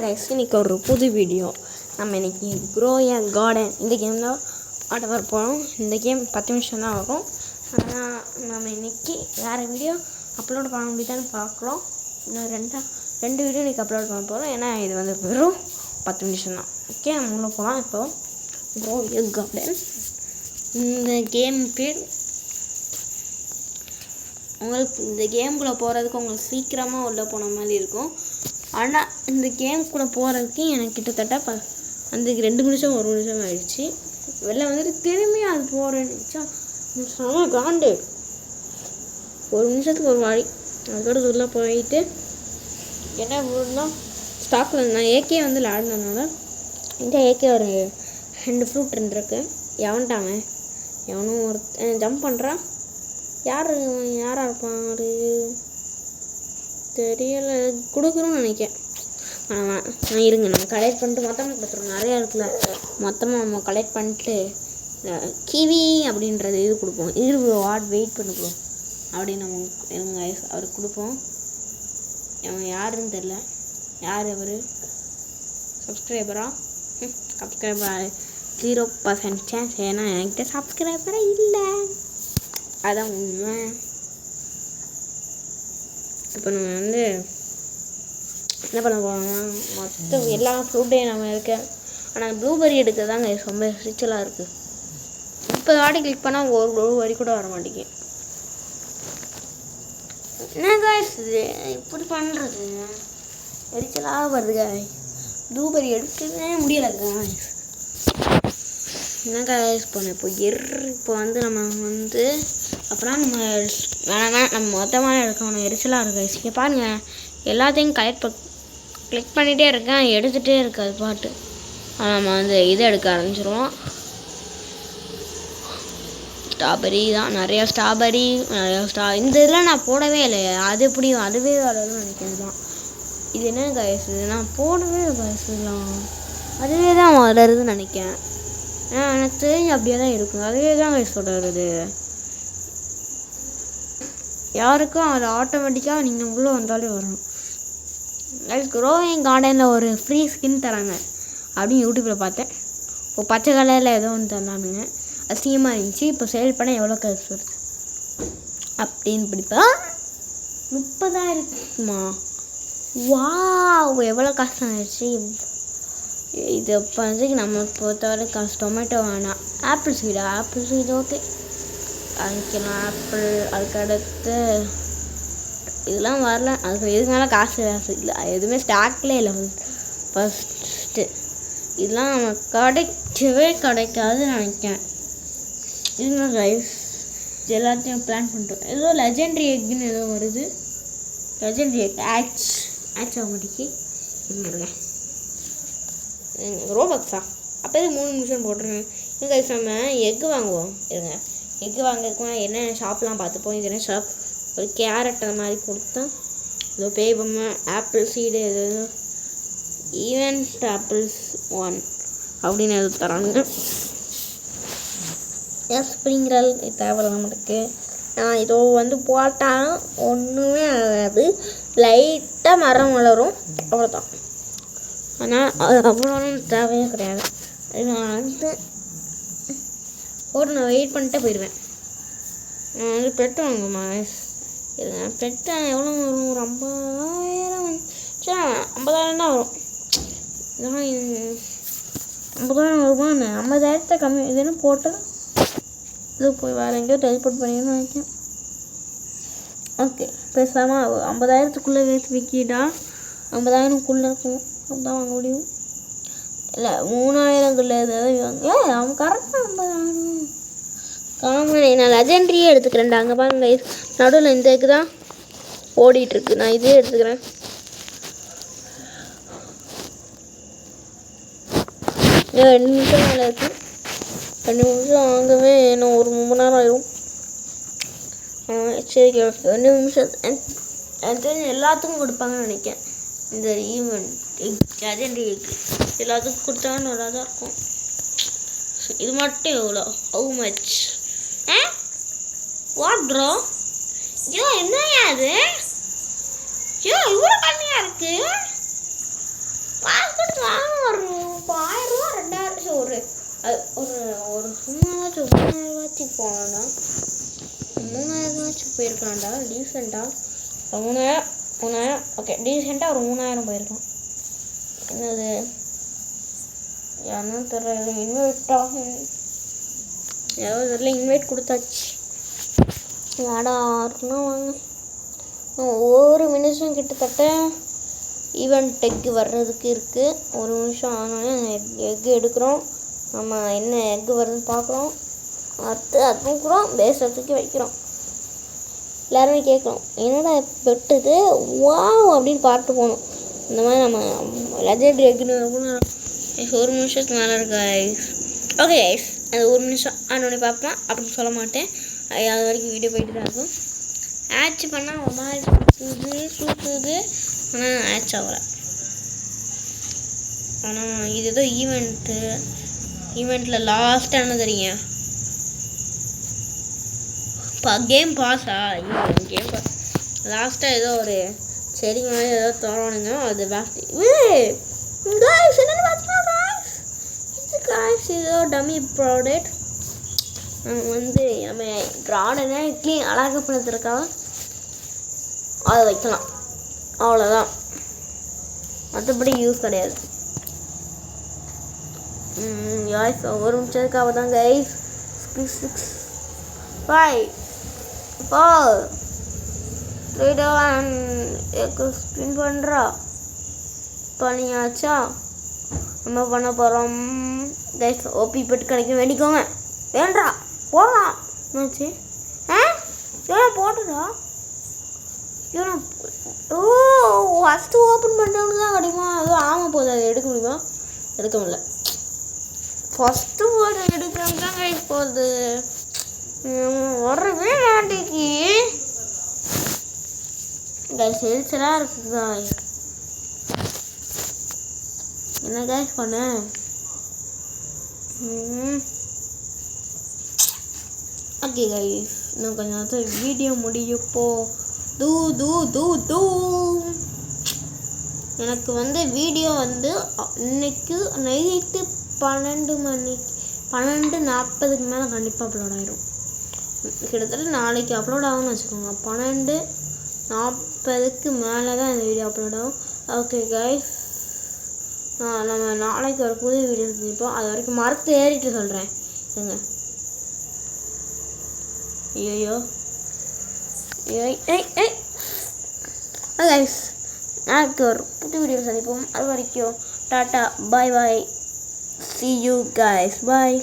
Guys, இன்னைக்கு ஒரு புது வீடியோ. நம்ம இன்னைக்கு க்ரோ எ கார்டன் இந்த கேம் தான் ஆட வர போகிறோம். இந்த கேம் 10 நிமிஷம் தான் ஆகும். ஆனால் நம்ம இன்னைக்கு வேறு வீடியோ அப்லோட் பண்ண முடியுதான்னு பார்க்குறோம். இன்னும் ரெண்டு வீடியோ இன்றைக்கி அப்லோட் பண்ண போகிறோம். ஏன்னா இது வந்து வெறும் 10 நிமிஷம் தான். ஓகே, நம்ம உள்ள போகலாம். இப்போ க்ரோ எ கார்டன் இந்த கேம் பேர். உங்களுக்கு இந்த கேம்குள்ளே போகிறதுக்கு உங்களுக்கு சீக்கிரமாக உள்ளே போன மாதிரி இருக்கும். ஆனால் இந்த கேம்குள்ளே போகிறதுக்கு எனக்கு கிட்டத்தட்ட அந்த 2 நிமிஷம் 1 நிமிஷம் ஆகிடுச்சு. வெளில வந்துட்டு திரும்பி அது போகிறேன்னு காண்டு 1 நிமிஷத்துக்கு ஒரு வாடி அதோட உள்ளே போயிட்டு என்ன ஊர்னா ஸ்டாக்கில் நான் ஏகே வந்து விளையாடினதுனால இந்த ஏகே ஒரு 2 ஃப்ரூட் இருந்துருக்கு. எவன்ட்டாங்க எவனும் ஒரு ஜம்ப் பண்ணுறான். யாராக இருப்பான் தெரியலை, கொடுக்குறோன்னு நினைக்கிறேன். நான் இருங்க, நம்ம கலெக்ட் பண்ணிட்டு மொத்தமாக கொடுத்துருவோம். நிறையா இருக்குல்ல, மொத்தமாக நம்ம கலெக்ட் பண்ணிட்டு கிவி அப்படின்றது இது கொடுப்போம். வெயிட் பண்ணிப்போம் அப்படின்னு நம்ம எங்க அவருக்கு கொடுப்போம். அவன் யாருன்னு தெரில. யார் அவர்? சப்ஸ்கிரைபரா? Subscriber 0% chance. ஏன்னா என்கிட்ட சப்ஸ்கிரைபரே இல்லை, அதான் உண்மை. இப்போ நம்ம வந்து என்ன பண்ண போகிறோம்னா மொத்தம் எல்லா ஃப்ரூட்டையும் நம்ம இருக்கேன். ஆனால் ப்ளூபெரி எடுக்க தாங்க ரொம்ப ரிச்சலாக இருக்குது. 30 வாட்டி கிளிக் பண்ணால் ஒரு ப்ளூபெரி கூட வர மாட்டேங்குது. என்ன காய்ஸ் இது இப்படி பண்ணுறது? எரிச்சலாக வருது காய். ப்ளூபெரி எடுக்கவே முடியலை காய்ஸ். என்ன காய்ஸ் போனேன் இப்போ வந்து நம்ம வந்து அப்புறம் நம்ம வேணாம் நம்ம மொத்தமாக எடுக்கணும். எரிச்சலாக இருக்கு. இங்கே பாருங்கள், எல்லாத்தையும் கிளிக் பண்ணிகிட்டே இருக்கேன், எடுத்துகிட்டே இருக்கு அது பாட்டு. நம்ம வந்து இதை எடுக்க ஆரம்பிச்சிருவோம். ஸ்ட்ராபெரி தான், நிறையா ஸ்ட்ராபெரி இந்த இதெல்லாம் நான் போடவே இல்லை. அது எப்படி அதுவே வளரும்னு நினைக்கிறது தான். இது என்ன காய்ஸ்? நான் போடவே இல்லை காய்ஸ். இதெல்லாம் அதுவே தான் வளருதுன்னு நினைக்கிறேன். எனக்கு தெரிஞ்சு அப்படியே தான் இருக்கும். அதுவே தான் காய்ஸ் வளருது. யாருக்கும் அது ஆட்டோமேட்டிக்காக நீங்கள் உள்ளே வந்தாலே வரணும். க்ரோ எ கார்டனில் ஒரு ஃப்ரீ ஸ்கின் தராங்க அப்படின்னு யூடியூப்பில் பார்த்தேன். இப்போ பச்சை கலரில் ஏதோ ஒன்று தந்தானுங்க, அசிங்கமாக இருந்துச்சு. இப்போ சேல் பண்ண எவ்வளோ காசு வருது அப்படின்னு பிடிப்பா 30,000மா? வா, எவ்வளோ காசு ஆகிடுச்சு இது. இப்போ வந்து நம்ம பொறுத்தவரை காசு. டொமேட்டோ வேணாம். ஆப்பிள் சீடு ஓகே அதுக்கெல்லாம் ஆப்பிள். அதுக்கடுத்து இதெல்லாம் வரல. அதுக்கு இதுக்கு மேலே காசு இல்லை, எதுவுமே ஸ்டாக்லே இல்லை. ஃபஸ்ட்டு இதெல்லாம் நம்ம கிடைக்காதுன்னு நினைக்கிறேன். இதுங்க ரைஸ் எல்லாத்தையும் பிளான் பண்ணிட்டோம். ஏதோ லெஜெண்ட்ரி எக்குன்னு ஏதோ வருது. லெஜெண்ட்ரி எக் ஆச் ஆக மாட்டேங்கி இருங்க. ரோபக்ஸா அப்போ 3 நிமிஷம் போட்டுருங்க. இங்கே நம்ம எக்கு வாங்குவோம். இருங்க, எக்கு வாங்கிறதுக்கு என்ன ஷாப்லாம் பார்த்துப்போம். இது என்ன ஷாப்? ஒரு கேரட் அந்த மாதிரி கொடுத்தா ஏதோ பே பொம்மை ஆப்பிள் சீடு ஏதோ ஈவெண்ட் ஆப்பிள்ஸ் 1 அப்படின்னு எதுவும் தராங்க. ஸ்ப்ரிங்கிறல் தேவையில்ல நம்மளுக்கு. நான் இதோ வந்து போட்டாலும் ஒன்றுமே ஆகாது, லைட்டாக மரம் வளரும், அவ்வளோதான். ஆனால் அது அவ்வளோ தேவையே கிடையாது. நான் வந்து நான் வெயிட் பண்ணிட்டே போயிடுவேன். நான் வந்து பெட்டு வாங்குமா? பெட்டு எவ்வளோ வரும்? ஒரு 50,000 50,000 தான் வரும். இதெல்லாம் 50,000 வருமா? 50,000 கம்மி இதுன்னு போட்டால் இது போய் வேறு எங்கேயோ டெலிபோர்ட் பண்ணிக்கணும்னு நினைக்கிறேன். ஓகே, பேசாமல் 50,000க்குள்ளே வேஸ்ட் விற்கிட்டா 50,000க்குள்ளே இருக்கும், அதுதான் வாங்க முடியும். இல்லை 3,000க்குள்ளே ஏதாவது வாங்க. அவன் கரெக்டாக 50,000 காமெடி. நான் லெஜெண்ட்ரியே எடுத்துக்கிறேன்டா. அங்கே பாருங்க, நடுவில் இந்த இதுக்கு தான் ஓடிட்டுருக்கு. நான் இதே எடுத்துக்கிறேன். இன்னும் 2 நிமிஷம் மேலே இருக்குது. 2 நிமிஷம் வாங்கவே இன்னும் ஒரு 3 மணி நேரம் ஆயிடும். சரி, 2 நிமிஷம் எனக்கு தெரிஞ்சு எல்லாத்துக்கும் கொடுப்பாங்கன்னு நினைக்கிறேன். இந்த ஈவெண்ட் லெஜெண்ட்ரி எல்லாத்துக்கும் கொடுத்தாங்கன்னு நல்லா தான் இருக்கும். இது மட்டும் எவ்வளோ? How much? What bro? என்னையா அது? இவ்வளோ கம்மியாக இருக்கு. அது ஒரு சும்மாவாச்சும் 3000 போனோன்னா 3000 போயிருக்கலாம்டா டீசெண்டாக. 3000 ஓகே டீசெண்டாக ஒரு 3000 போயிருக்கலாம். என்னது யாருன்னு தெரியல, இன்வைட் ஆகும் ஏதாவது தெரியல. இன்வைட் கொடுத்தாச்சு. யாருன்னா வாங்க. ஒரு நிமிஷம் கிட்டத்தட்ட ஈவெண்ட் எக்கு வர்றதுக்கு இருக்குது. ஒரு நிமிஷம் ஆனோடனே எக்கு எடுக்கிறோம். நம்ம என்ன எக்கு வருதுன்னு பார்க்குறோம். அடுத்து அது தூக்குறோம், பேஸை தூக்கி வைக்கிறோம். எல்லாருமே கேட்குறோம் என்னடா பெட்டுது வாவ் அப்படின்னு பார்த்து போகணும். இந்த மாதிரி நம்ம லெஜெண்டரி எக்குன்னு ஒரு நிமிஷத்துக்கு மேலே இருக்கு கைஸ். ஓகே கைஸ், அது ஒரு நிமிஷம் ஆனோடனே பார்ப்பேன் அப்படின்னு சொல்ல மாட்டேன். அது வரைக்கும் வீடியோ போயிட்டு தான் இருக்கும். ஆட்சி பண்ணால் ஒரு மாதிரி சுற்றுது ஆனால் ஆட்ச் ஆகலை. ஆனால் இது ஏதோ ஈவெண்ட்டில் லாஸ்ட்டாக என்ன தெரியுங்க கேம் பாஸா கேம் பாஸ் லாஸ்ட்டாக ஏதோ ஒரு செடி மாதிரி ஏதோ தோறணுங்க. அது காய்ஸ் என்னென்னு பார்த்தீங்கன்னா இது காய்ஸ் ஏதோ டம்மி ப்ராடக்ட். வந்து நம்ம கார்டனை க்ளீன் அழகப்படுத்துறதுக்காக அதை வைக்கலாம், அவ்வளோதான். மற்றபடி யூஸ் கிடையாது. காய்ஸ் ஒரு நிமிஷத்துக்காக தான் கைஸ். 6 5 4 3 2 1 ஸ்பின் பண்ணுறா பண்ணியாச்சா. நம்ம பண்ண போகிறோம் கைஸ். ஓபி பெட்டு கிடைக்க வேண்டிக்கோங்க. வேண்டா போடலாம் என்னாச்சு ஏன்னா போட்டுடா ஏன்னா ஃபஸ்ட்டு ஓப்பன் பண்ணுறவங்க தான் கிடைக்குமா? அதுவும் ஆமாம் போகுது. அதை எடுக்க முடியுமா? எடுக்க முடியல. ஃபஸ்ட்டு போட்டு எடுக்கிறவங்க தான் கைஸ் போகுது. வரவே மாட்டேங்கி கைஸ். எரிச்சலாக இருக்குதா? என்ன கைஸ் பண்ண? ஓகே கைஸ், இன்னும் கொஞ்சம் நேரத்தில் வீடியோ முடியப்போ எனக்கு வந்து வீடியோ வந்து இன்னைக்கு நைட்டு 12:40 மேலே கண்டிப்பாக அப்லோட் ஆகிடும். கிட்டத்தட்ட நாளைக்கு அப்லோட் ஆகும்னு வச்சுக்கோங்க. 12:40 மேலே தான் இந்த வீடியோ அப்லோட் ஆகும். ஓகே கைஸ், நம்ம நாளைக்கு ஒரு புது வீடியோ செஞ்சுப்போம். அது வரைக்கும் மரத்து ஏறிட்டு சொல்கிறேன். ஏங்க ஐயோ கைஸ், நாளைக்கு ஒரு புது வீடியோ சந்திப்போம். அது வரைக்கும் tata bye bye. See you guys. Bye.